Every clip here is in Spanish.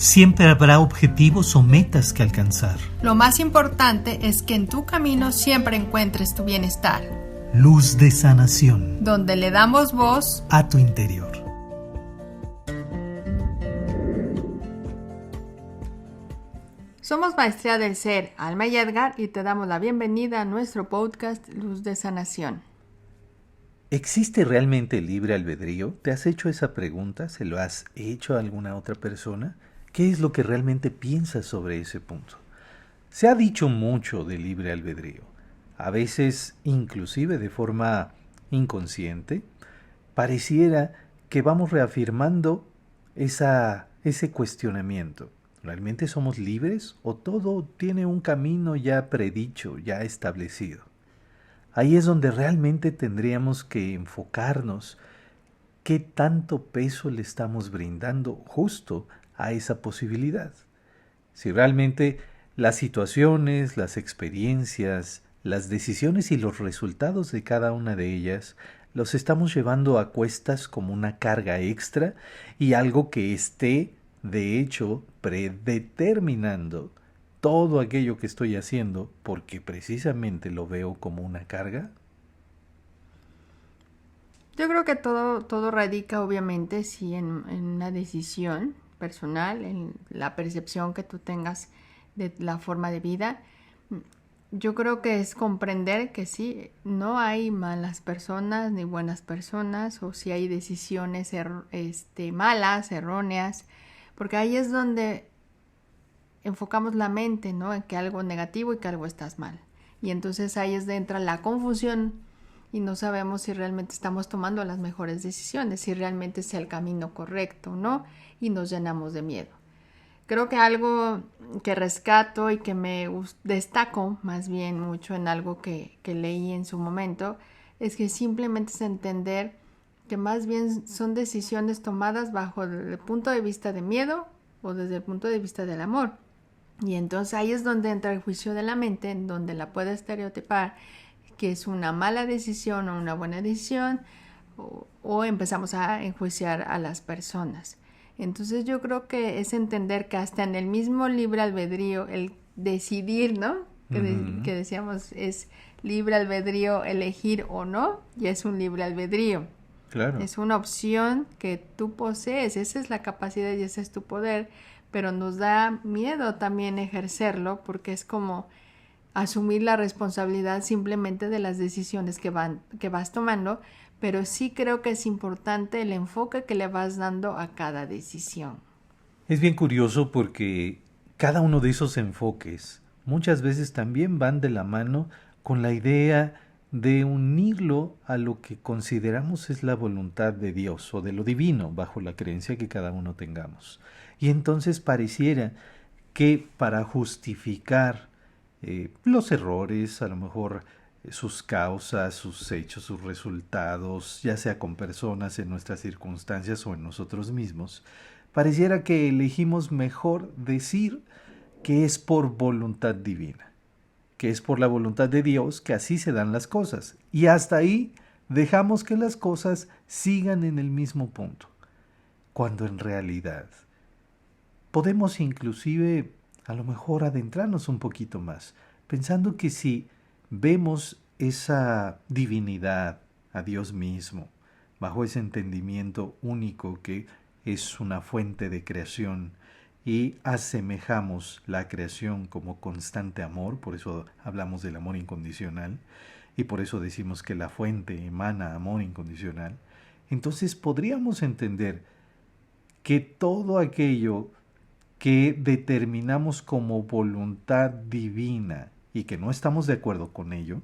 Siempre habrá objetivos o metas que alcanzar. Lo más importante es que en tu camino siempre encuentres tu bienestar. Luz de sanación. Donde le damos voz a tu interior. Somos Maestría del Ser, Alma y Edgar, y te damos la bienvenida a nuestro podcast Luz de Sanación. ¿Existe realmente el libre albedrío? ¿Te has hecho esa pregunta? ¿Se lo has hecho a alguna otra persona? ¿Qué es lo que realmente piensas sobre ese punto? Se ha dicho mucho del libre albedrío, a veces inclusive de forma inconsciente. Pareciera que vamos reafirmando ese cuestionamiento. ¿Realmente somos libres o todo tiene un camino ya predicho, ya establecido? Ahí es donde realmente tendríamos que enfocarnos qué tanto peso le estamos brindando justo a esa posibilidad. Si realmente las situaciones, las experiencias, las decisiones y los resultados de cada una de ellas los estamos llevando a cuestas como una carga extra y algo que esté, de hecho, predeterminando todo aquello que estoy haciendo porque precisamente lo veo como una carga. Yo creo que todo radica obviamente sí en una decisión personal, en la percepción que tú tengas de la forma de vida. Yo creo que es comprender que sí, no hay malas personas ni buenas personas, o si hay decisiones malas, erróneas, porque ahí es donde enfocamos la mente, ¿no? En que algo negativo y que algo estás mal. Y entonces ahí es donde entra la confusión y no sabemos si realmente estamos tomando las mejores decisiones, si realmente es el camino correcto, ¿no? Y nos llenamos de miedo. Creo que algo que rescato y que me destaco más bien mucho en algo que leí en su momento es que simplemente es entender que más bien son decisiones tomadas bajo el punto de vista de miedo o desde el punto de vista del amor. Y entonces ahí es donde entra el juicio de la mente, en donde la puede estereotipar que es una mala decisión o una buena decisión, o empezamos a enjuiciar a las personas. Entonces yo creo que es entender que hasta en el mismo libre albedrío, el decidir, ¿no? Que decíamos es libre albedrío elegir o no, y es un libre albedrío. Claro. Es una opción que tú posees, esa es la capacidad y ese es tu poder, pero nos da miedo también ejercerlo porque es como asumir la responsabilidad simplemente de las decisiones que vas tomando, pero sí creo que es importante el enfoque que le vas dando a cada decisión. Es bien curioso porque cada uno de esos enfoques muchas veces también van de la mano con la idea de unirlo a lo que consideramos es la voluntad de Dios o de lo divino, bajo la creencia que cada uno tengamos. Y entonces pareciera que para justificar los errores, a lo mejor sus causas, sus hechos, sus resultados, ya sea con personas, en nuestras circunstancias o en nosotros mismos, pareciera que elegimos mejor decir que es por voluntad divina, que es por la voluntad de Dios que así se dan las cosas. Y hasta ahí dejamos que las cosas sigan en el mismo punto, cuando en realidad podemos inclusive a lo mejor adentrarnos un poquito más, pensando que si vemos esa divinidad, a Dios mismo, bajo ese entendimiento único que es una fuente de creación, y asemejamos la creación como constante amor, por eso hablamos del amor incondicional, y por eso decimos que la fuente emana amor incondicional, entonces podríamos entender que todo aquello que determinamos como voluntad divina y que no estamos de acuerdo con ello,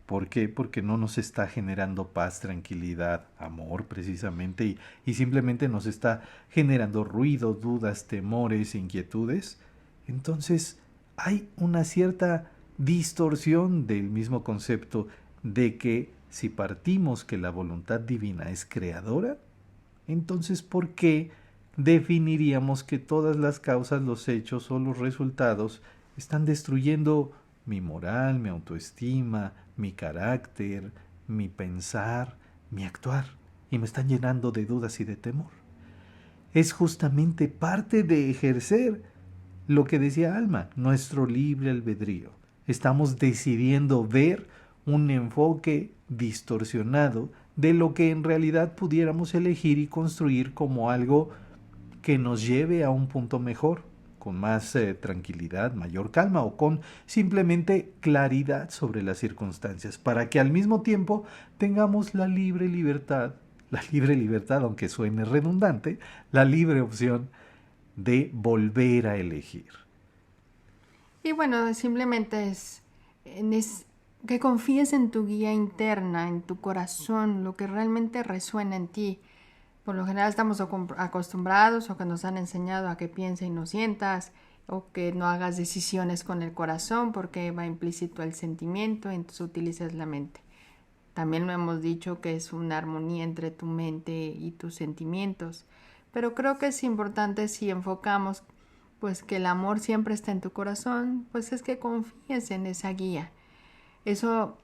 ¿por qué? Porque no nos está generando paz, tranquilidad, amor precisamente, y simplemente nos está generando ruido, dudas, temores, inquietudes, entonces hay una cierta distorsión del mismo concepto de que si partimos que la voluntad divina es creadora, entonces ¿por qué definiríamos que todas las causas, los hechos o los resultados están destruyendo mi moral, mi autoestima, mi carácter, mi pensar, mi actuar, y me están llenando de dudas y de temor? es justamente parte de ejercer lo que decía Alma, nuestro libre albedrío. Estamos decidiendo ver un enfoque distorsionado de lo que en realidad pudiéramos elegir y construir como algo que nos lleve a un punto mejor, con más tranquilidad, mayor calma o con simplemente claridad sobre las circunstancias, para que al mismo tiempo tengamos la libre libertad, aunque suene redundante, la libre opción de volver a elegir. Y bueno, simplemente es que confíes en tu guía interna, en tu corazón, lo que realmente resuena en ti. Por lo general estamos acostumbrados o que nos han enseñado a que pienses y no sientas, o que no hagas decisiones con el corazón porque va implícito el sentimiento, entonces utilizas la mente. También lo hemos dicho que es una armonía entre tu mente y tus sentimientos. Pero creo que es importante, si enfocamos pues que el amor siempre está en tu corazón, pues es que confíes en esa guía. Eso,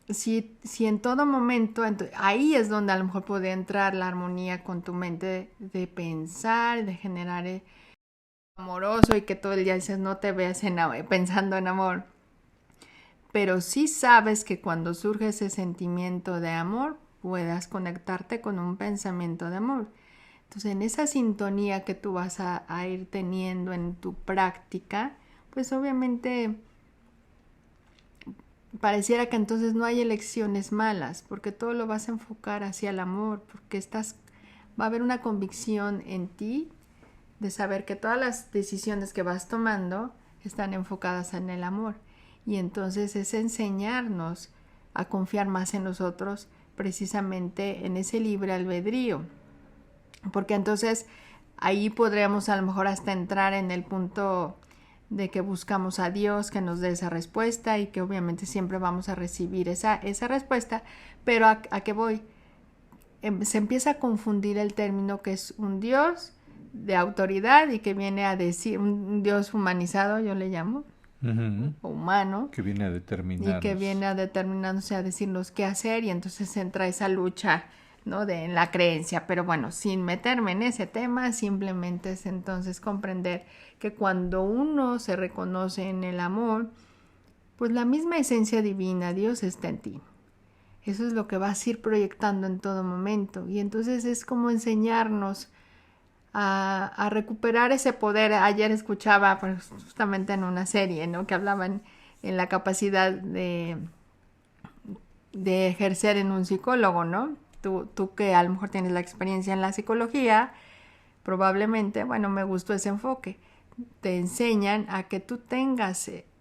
si en todo momento, ahí es donde a lo mejor puede entrar la armonía con tu mente de pensar, de generar amoroso, y que todo el día dices no te veas pensando en amor. Pero sí sabes que cuando surge ese sentimiento de amor, puedas conectarte con un pensamiento de amor. Entonces, en esa sintonía que tú vas a ir teniendo en tu práctica, pues obviamente pareciera que entonces no hay elecciones malas, porque todo lo vas a enfocar hacia el amor, porque va a haber una convicción en ti de saber que todas las decisiones que vas tomando están enfocadas en el amor. Y entonces es enseñarnos a confiar más en nosotros, precisamente en ese libre albedrío. Porque entonces ahí podríamos a lo mejor hasta entrar en el punto de que buscamos a Dios que nos dé esa respuesta, y que obviamente siempre vamos a recibir esa respuesta. Pero ¿a qué voy? Se empieza a confundir el término que es un Dios de autoridad y que viene a decir, un Dios humanizado, yo le llamo, o humano, que viene a determinarnos. Y que viene a determinarnos, a decirnos qué hacer, y entonces entra esa lucha, ¿no?, en la creencia. Pero bueno, sin meterme en ese tema, simplemente es entonces comprender que cuando uno se reconoce en el amor, pues la misma esencia divina, Dios, está en ti. Eso es lo que vas a ir proyectando en todo momento, y entonces es como enseñarnos a recuperar ese poder. Ayer escuchaba pues, justamente en una serie, ¿no?, que hablaban en la capacidad de ejercer en un psicólogo, ¿no? Tú que a lo mejor tienes la experiencia en la psicología, probablemente, bueno, me gustó ese enfoque. Te enseñan a que tú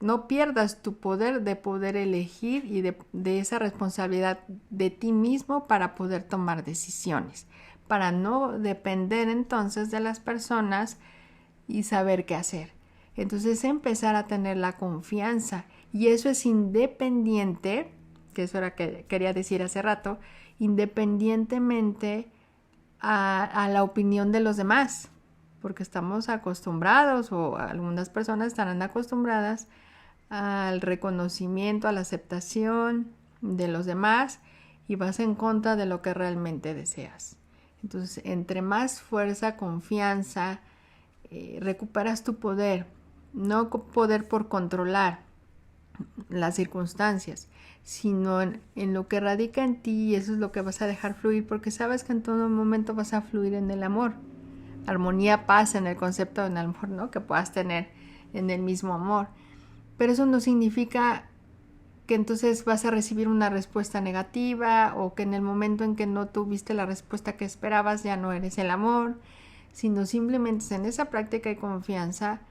no pierdas tu poder de poder elegir y de esa responsabilidad de ti mismo para poder tomar decisiones, para no depender entonces de las personas y saber qué hacer. Entonces empezar a tener la confianza, y eso es independiente, que eso era que quería decir hace rato, independientemente a la opinión de los demás, porque estamos acostumbrados, o algunas personas estarán acostumbradas al reconocimiento, a la aceptación de los demás, y vas en contra de lo que realmente deseas. Entonces, entre más fuerza, confianza, recuperas tu poder, no poder por controlar las circunstancias, sino en lo que radica en ti, y eso es lo que vas a dejar fluir, porque sabes que en todo momento vas a fluir en el amor. Armonía, paz, en el concepto, en a lo mejor, ¿no?, que puedas tener en el mismo amor. Pero eso no significa que entonces vas a recibir una respuesta negativa, o que en el momento en que no tuviste la respuesta que esperabas ya no eres el amor, sino simplemente es en esa práctica y confianza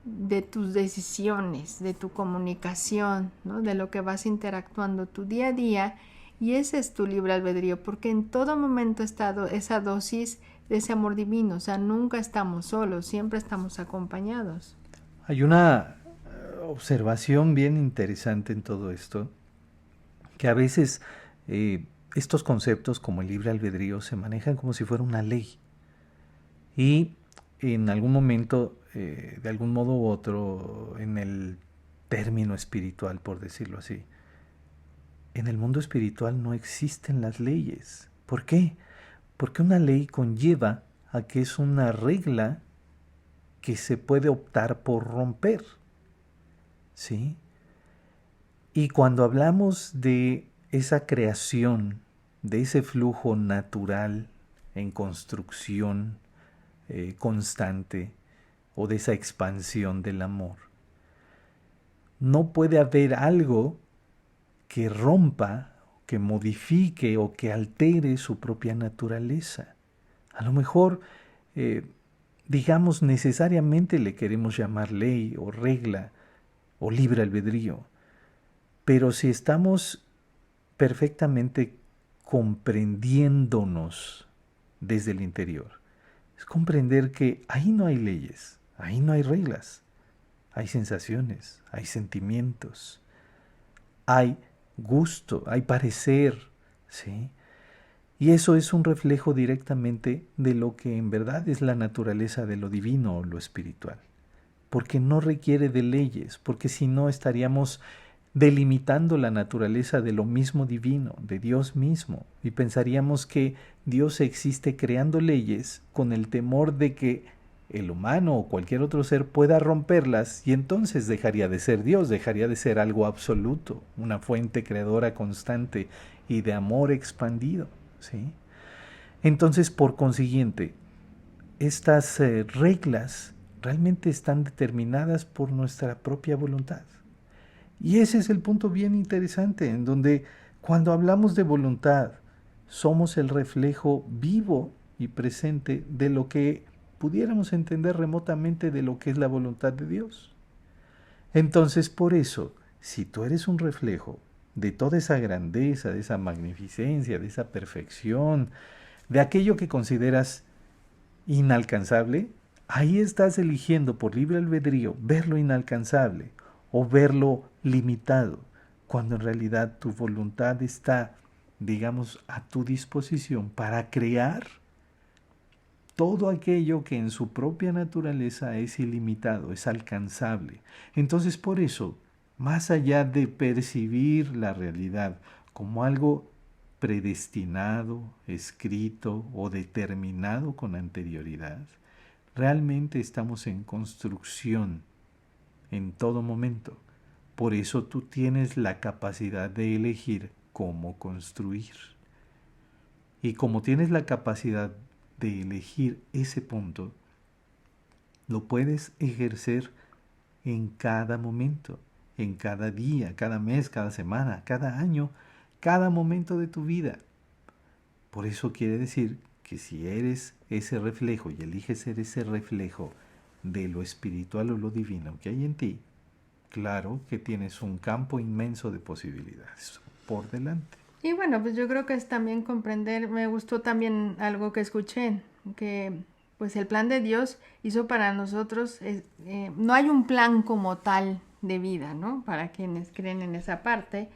de tus decisiones, de tu comunicación, ¿no?, de lo que vas interactuando tu día a día, y ese es tu libre albedrío, porque en todo momento está esa dosis de ese amor divino. O sea, nunca estamos solos, siempre estamos acompañados. Hay una observación bien interesante en todo esto, que a veces estos conceptos como el libre albedrío se manejan como si fuera una ley, y en algún momento, de algún modo u otro, en el término espiritual, por decirlo así, en el mundo espiritual no existen las leyes. ¿Por qué? Porque una ley conlleva a que es una regla que se puede optar por romper, ¿sí? Y cuando hablamos de esa creación, de ese flujo natural en construcción constante, o de esa expansión del amor, no puede haber algo que rompa, que modifique o que altere su propia naturaleza. A lo mejor, digamos, necesariamente le queremos llamar ley o regla o libre albedrío, pero si estamos perfectamente comprendiéndonos desde el interior, es comprender que ahí no hay leyes, ahí no hay reglas, hay sensaciones, hay sentimientos, hay gusto, hay parecer, ¿sí? Y eso es un reflejo directamente de lo que en verdad es la naturaleza de lo divino o lo espiritual, porque no requiere de leyes, porque si no estaríamos delimitando la naturaleza de lo mismo divino, de Dios mismo, y pensaríamos que Dios existe creando leyes con el temor de que el humano o cualquier otro ser pueda romperlas, y entonces dejaría de ser Dios, dejaría de ser algo absoluto, una fuente creadora constante y de amor expandido, ¿sí? Entonces, por consiguiente, estas reglas realmente están determinadas por nuestra propia voluntad. Y ese es el punto bien interesante, en donde cuando hablamos de voluntad, somos el reflejo vivo y presente de lo que pudiéramos entender remotamente de lo que es la voluntad de Dios. Entonces, por eso, si tú eres un reflejo de toda esa grandeza, de esa magnificencia, de esa perfección, de aquello que consideras inalcanzable, ahí estás eligiendo por libre albedrío ver lo inalcanzable o verlo limitado, cuando en realidad tu voluntad está, digamos, a tu disposición para crear todo aquello que en su propia naturaleza es ilimitado, es alcanzable. Entonces, por eso, más allá de percibir la realidad como algo predestinado, escrito o determinado con anterioridad, realmente estamos en construcción en todo momento. Por eso tú tienes la capacidad de elegir cómo construir. Y como tienes la capacidad de elegir ese punto, lo puedes ejercer en cada momento, en cada día, cada mes, cada semana, cada año, cada momento de tu vida. Por eso quiere decir que si eres ese reflejo y eliges ser ese reflejo de lo espiritual o lo divino que hay en ti, claro que tienes un campo inmenso de posibilidades por delante. Y bueno, pues yo creo que es también comprender, me gustó también algo que escuché, que pues el plan de Dios hizo para nosotros, no hay un plan como tal de vida, ¿no? Para quienes creen en esa parte,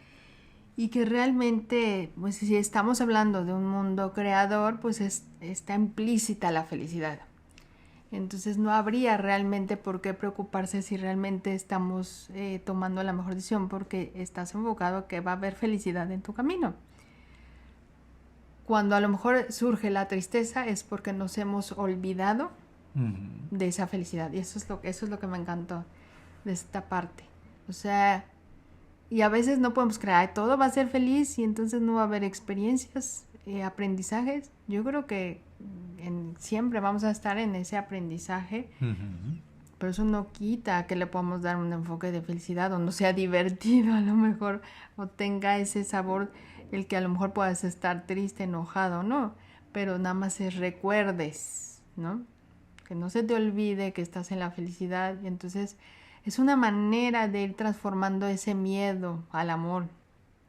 y que realmente, pues si estamos hablando de un mundo creador, pues está implícita la felicidad. Entonces no habría realmente por qué preocuparse si realmente estamos tomando la mejor decisión, porque estás enfocado a que va a haber felicidad en tu camino. Cuando a lo mejor surge la tristeza es porque nos hemos olvidado de esa felicidad. Y eso es lo que me encantó de esta parte. O sea, y a veces no podemos creer, todo va a ser feliz y entonces no va a haber experiencias, aprendizajes. Yo creo que siempre vamos a estar en ese aprendizaje, pero eso no quita que le podamos dar un enfoque de felicidad o no sea divertido a lo mejor, o tenga ese sabor, el que a lo mejor puedas estar triste, enojado, ¿no? Pero nada más recuerdes, ¿no? Que no se te olvide que estás en la felicidad, y entonces es una manera de ir transformando ese miedo al amor.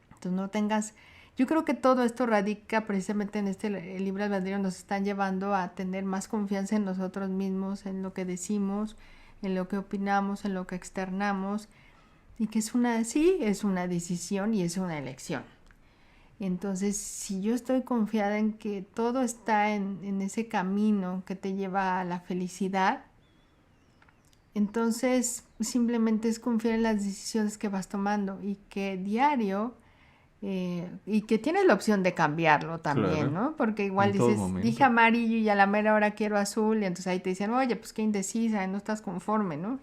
Entonces no tengas... Yo creo que todo esto radica precisamente en el libre albedrío, nos están llevando a tener más confianza en nosotros mismos, en lo que decimos, en lo que opinamos, en lo que externamos, y que es una decisión y es una elección. Entonces, si yo estoy confiada en que todo está en ese camino que te lleva a la felicidad, entonces simplemente es confiar en las decisiones que vas tomando y que diario y que tienes la opción de cambiarlo también, Claro. ¿no? Porque igual En todo dices, momento. dije amarillo y a la mera hora quiero azul, y entonces ahí te dicen, oye, pues qué indecisa, no estás conforme, ¿no?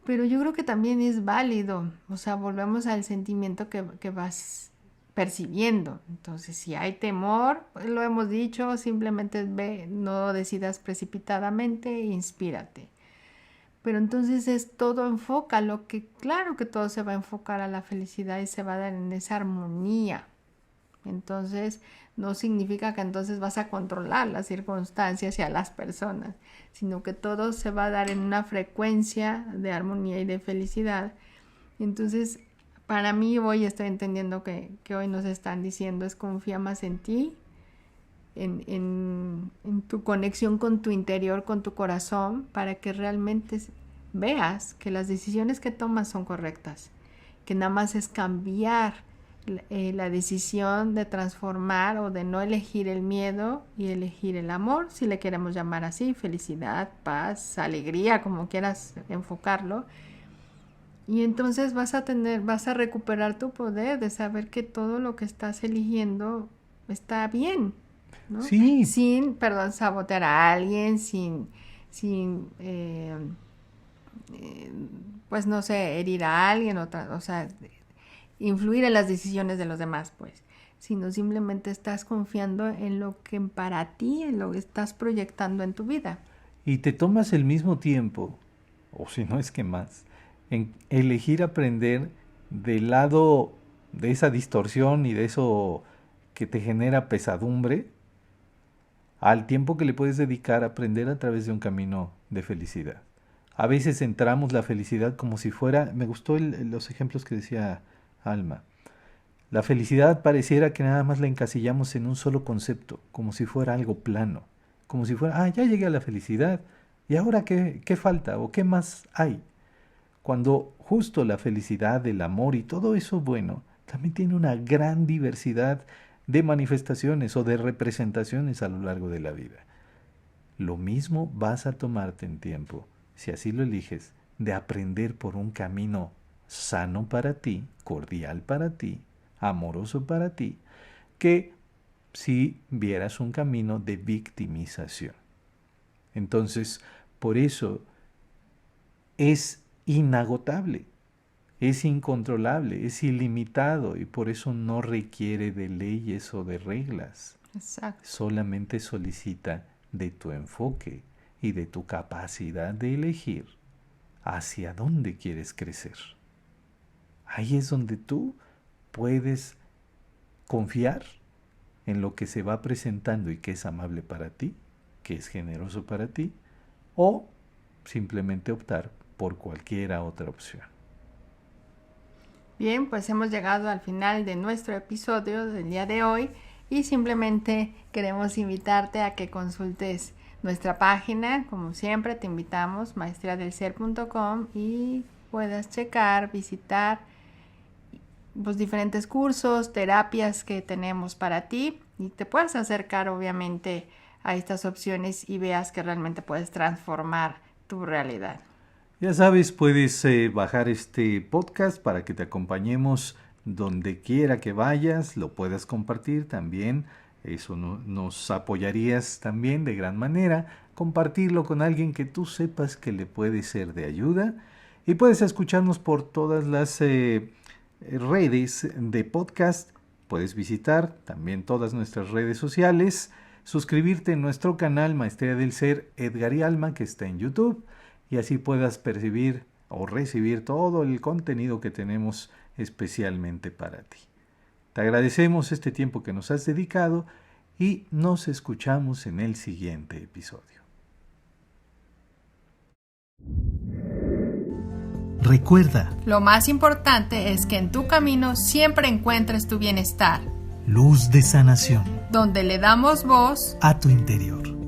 Pero yo creo que también es válido, o sea, volvemos al sentimiento que vas percibiendo. Entonces, si hay temor, pues lo hemos dicho, simplemente ve, no decidas precipitadamente, inspírate. Pero entonces es todo, enfócalo, que claro que todo se va a enfocar a la felicidad y se va a dar en esa armonía. Entonces no significa que entonces vas a controlar las circunstancias y a las personas, sino que todo se va a dar en una frecuencia de armonía y de felicidad. Entonces, para mí hoy estoy entendiendo que hoy nos están diciendo es confía más en ti, en tu conexión con tu interior, con tu corazón, para que realmente veas que las decisiones que tomas son correctas, que nada más es cambiar la decisión de transformar o de no elegir el miedo y elegir el amor, si le queremos llamar así, felicidad, paz, alegría, como quieras enfocarlo. Y entonces vas a recuperar tu poder de saber que todo lo que estás eligiendo está bien, ¿no? Sí. Sin, sabotear a alguien, sin pues no sé, herir a alguien, o sea, influir en las decisiones de los demás, pues, sino simplemente estás confiando en lo que para ti, en lo que estás proyectando en tu vida. Y te tomas el mismo tiempo, o si no es que más, en elegir aprender del lado de esa distorsión y de eso que te genera pesadumbre, al tiempo que le puedes dedicar a aprender a través de un camino de felicidad. A veces centramos la felicidad como si fuera, me gustó los ejemplos que decía Alma, la felicidad pareciera que nada más la encasillamos en un solo concepto, como si fuera algo plano, como si fuera, ya llegué a la felicidad, ¿y ahora qué falta o qué más hay? Cuando justo la felicidad, el amor y todo eso bueno, también tiene una gran diversidad de manifestaciones o de representaciones a lo largo de la vida. Lo mismo vas a tomarte en tiempo, si así lo eliges, de aprender por un camino sano para ti, cordial para ti, amoroso para ti, que si vieras un camino de victimización. Entonces, por eso es inagotable, es incontrolable, es ilimitado y por eso no requiere de leyes o de reglas. Exacto. Solamente solicita de tu enfoque y de tu capacidad de elegir hacia dónde quieres crecer. Ahí es donde tú puedes confiar en lo que se va presentando y que es amable para ti, que es generoso para ti, o simplemente optar por cualquiera otra opción. Bien, pues hemos llegado al final de nuestro episodio del día de hoy y simplemente queremos invitarte a que consultes nuestra página. Como siempre te invitamos, maestriadelser.com, y puedas checar, visitar los diferentes cursos, terapias que tenemos para ti y te puedas acercar obviamente a estas opciones y veas que realmente puedes transformar tu realidad. Ya sabes, puedes bajar este podcast para que te acompañemos donde quiera que vayas, lo puedas compartir también, eso nos apoyarías también de gran manera, compartirlo con alguien que tú sepas que le puede ser de ayuda, y puedes escucharnos por todas las redes de podcast, puedes visitar también todas nuestras redes sociales, suscribirte en nuestro canal Maestría del Ser Edgar y Alma, que está en YouTube, y así puedas percibir o recibir todo el contenido que tenemos especialmente para ti. Te agradecemos este tiempo que nos has dedicado y nos escuchamos en el siguiente episodio. Recuerda, lo más importante es que en tu camino siempre encuentres tu bienestar, luz de sanación donde le damos voz a tu interior.